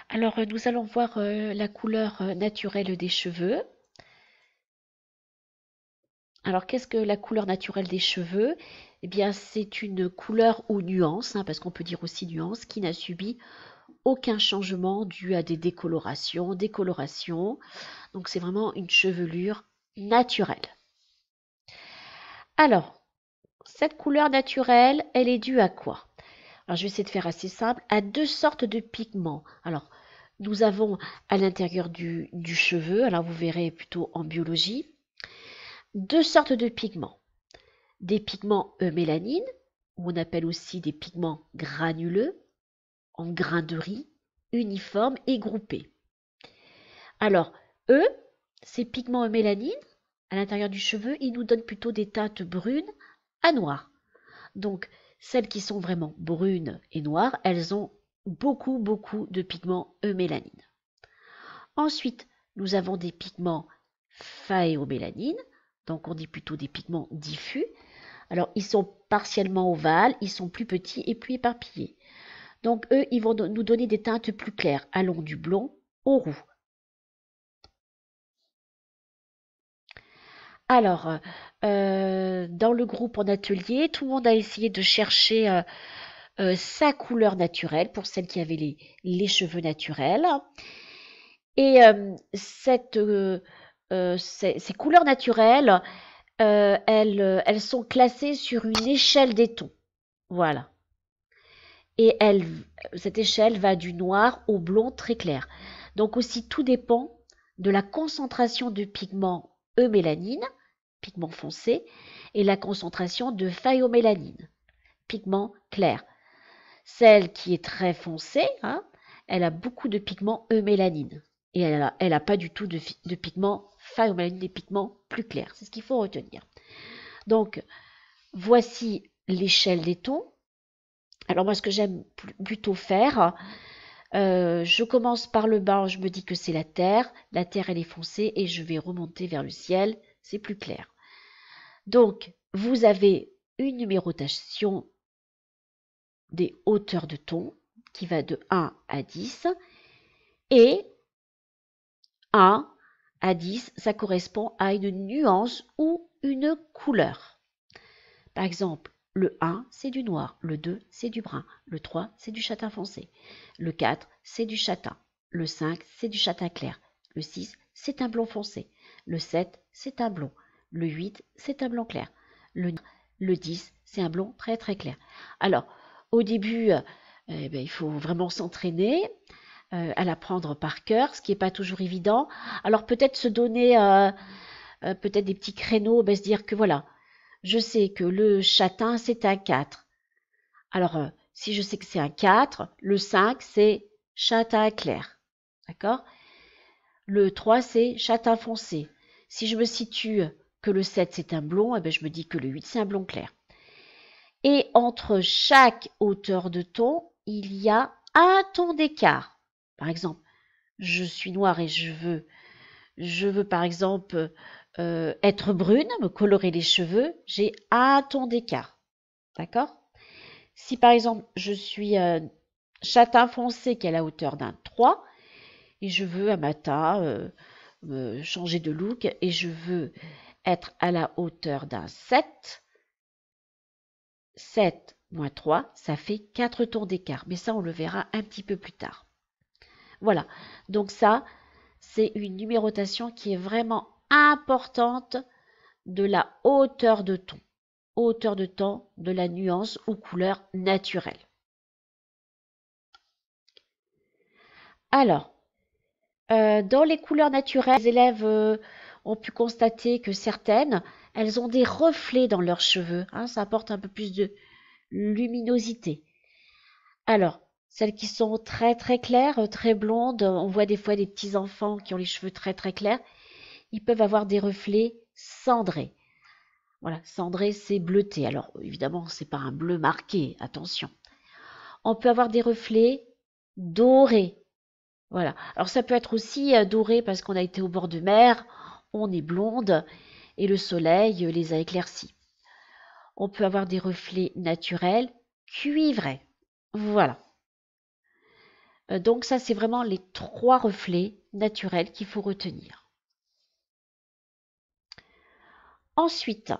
Alors, nous allons voir la couleur naturelle des cheveux. Alors, qu'est-ce que la couleur naturelle des cheveux? Eh bien, c'est une couleur ou nuance, parce qu'on peut dire aussi nuance, qui n'a subi aucun changement dû à des décolorations, décolorations. Donc, c'est vraiment une chevelure naturelle. Alors, cette couleur naturelle, elle est due à quoi? Alors, je vais essayer de faire assez simple, à deux sortes de pigments. Alors, nous avons à l'intérieur du cheveu, alors vous verrez plutôt en biologie, deux sortes de pigments. Des pigments mélanine, ou on appelle aussi des pigments granuleux, en grains de riz, uniformes et groupés. Alors, eux, ces pigments mélanine, à l'intérieur du cheveu, ils nous donnent plutôt des teintes brunes à noires. Donc, celles qui sont vraiment brunes et noires, elles ont beaucoup de pigments eumélanine. Ensuite, nous avons des pigments phaéomélanine, donc on dit plutôt des pigments diffus. Alors, ils sont partiellement ovales, ils sont plus petits et plus éparpillés. Donc, eux, ils vont nous donner des teintes plus claires, allant du blond au roux. Alors, dans le groupe en atelier, tout le monde a essayé de chercher sa couleur naturelle pour celles qui avaient les cheveux naturels. Et ces couleurs naturelles, elles sont classées sur une échelle des tons. Voilà. Et cette échelle va du noir au blond très clair. Donc aussi, tout dépend de la concentration de pigments eumélanine, pigment foncé, et la concentration de phaéomélanine, pigment clair. Celle qui est très foncée, elle a beaucoup de pigments eumélanine. Et elle a pas du tout de pigments phaéomélanine, des pigments plus clairs. C'est ce qu'il faut retenir. Donc, voici l'échelle des tons. Alors moi, ce que j'aime plutôt faire, je commence par le bas, je me dis que c'est la terre elle est foncée et je vais remonter vers le ciel, c'est plus clair. Donc, vous avez une numérotation des hauteurs de ton qui va de 1 à 10 et 1 à 10, ça correspond à une nuance ou une couleur. Par exemple, le 1, c'est du noir, le 2, c'est du brun, le 3, c'est du châtain foncé, le 4, c'est du châtain, le 5, c'est du châtain clair, le 6, c'est un blond foncé, le 7, c'est un blond, le 8, c'est un blond clair, le 10, c'est un blond très clair. Alors, au début, il faut vraiment s'entraîner à l'apprendre par cœur, ce qui n'est pas toujours évident. Alors peut-être se donner peut-être des petits créneaux, se dire que voilà, je sais que le châtain, c'est un 4. Alors, si je sais que c'est un 4, le 5, c'est châtain clair. D'accord? Le 3, c'est châtain foncé. Si je me situe que le 7, c'est un blond, je me dis que le 8, c'est un blond clair. Et entre chaque hauteur de ton, il y a un ton d'écart. Par exemple, je suis noire et je veux par exemple être brune, me colorer les cheveux, j'ai un ton d'écart. D'accord? Si par exemple je suis châtain foncé qui est à la hauteur d'un 3 et je veux un matin changer de look et je veux être à la hauteur d'un 7, 7 moins 3, ça fait 4 tons d'écart. Mais ça, on le verra un petit peu plus tard. Voilà. Donc ça, c'est une numérotation qui est vraiment importante de la hauteur de ton. Hauteur de ton de la nuance ou couleur naturelle. Alors, dans les couleurs naturelles, les élèves ont pu constater que certaines, elles ont des reflets dans leurs cheveux. Ça apporte un peu plus de luminosité. Alors, celles qui sont très claires, très blondes, on voit des fois des petits enfants qui ont les cheveux très clairs, ils peuvent avoir des reflets cendrés. Voilà, cendré, c'est bleuté. Alors, évidemment, c'est pas un bleu marqué, attention. On peut avoir des reflets dorés. Voilà. Alors, ça peut être aussi doré parce qu'on a été au bord de mer, on est blonde et le soleil les a éclaircis. On peut avoir des reflets naturels cuivrés. Voilà. Donc ça, c'est vraiment les 3 reflets naturels qu'il faut retenir. Ensuite,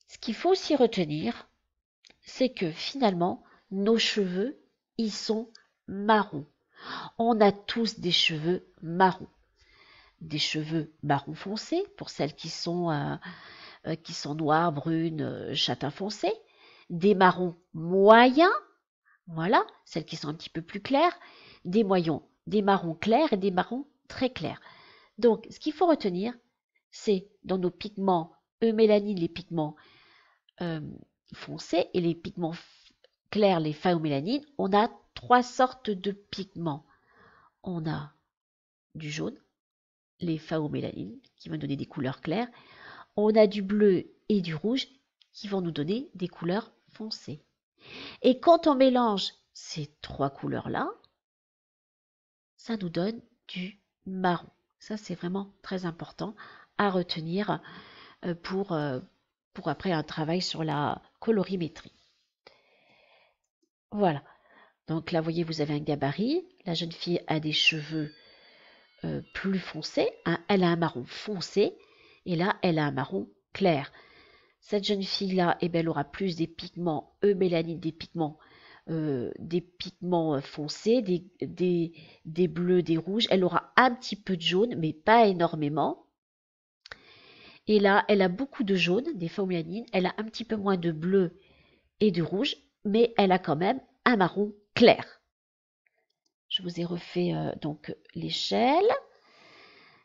ce qu'il faut aussi retenir, c'est que finalement, nos cheveux, ils sont marrons. On a tous des cheveux marrons. Des cheveux marron foncé pour celles qui sont noires, brunes, châtain foncé. Des marrons moyens, voilà, celles qui sont un petit peu plus claires. Des marrons clairs et des marrons très clairs. Donc, ce qu'il faut retenir, c'est dans nos pigments eumélanine, les pigments foncés et les pigments clairs, les phaomélanines, on a 3 sortes de pigments. On a du jaune, les phaomélanines, qui vont donner des couleurs claires. On a du bleu et du rouge, qui vont nous donner des couleurs foncées. Et quand on mélange ces 3 couleurs-là, ça nous donne du marron. Ça, c'est vraiment très important à retenir pour après un travail sur la colorimétrie. Voilà. Donc là, vous voyez, vous avez un gabarit. La jeune fille a des cheveux plus foncés. Elle a un marron foncé. Et là, elle a un marron clair. Cette jeune fille-là, eh ben, elle aura plus des pigments eumélanine, des pigments foncés, des bleus, des rouges. Elle aura un petit peu de jaune, mais pas énormément. Et là, elle a beaucoup de jaune, des phaomélanines. Elle a un petit peu moins de bleu et de rouge, mais elle a quand même un marron clair. Je vous ai refait donc l'échelle.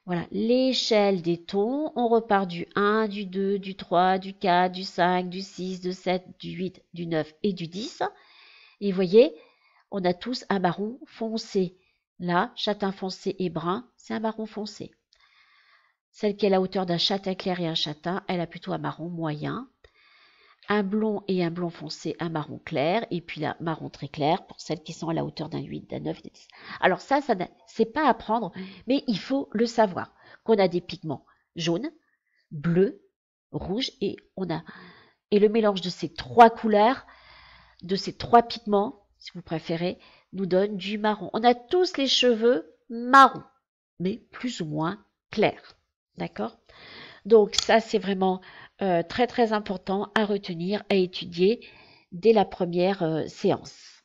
Voilà, l'échelle des tons. On repart du 1, du 2, du 3, du 4, du 5, du 6, du 7, du 8, du 9 et du 10. Et vous voyez, on a tous un marron foncé. Là, châtain foncé et brun, c'est un marron foncé. Celle qui est à la hauteur d'un châtain clair et un châtain, elle a plutôt un marron moyen. Un blond et un blond foncé, un marron clair, et puis là, marron très clair pour celles qui sont à la hauteur d'un 8, d'un 9, d'un 10. Alors ça c'est pas à prendre, mais il faut le savoir, qu'on a des pigments jaunes, bleus, rouges, et le mélange de ces 3 couleurs, de ces 3 pigments, si vous préférez, nous donne du marron. On a tous les cheveux marrons, mais plus ou moins clairs. D'accord? Donc ça, c'est vraiment très très important à retenir, à étudier dès la première séance.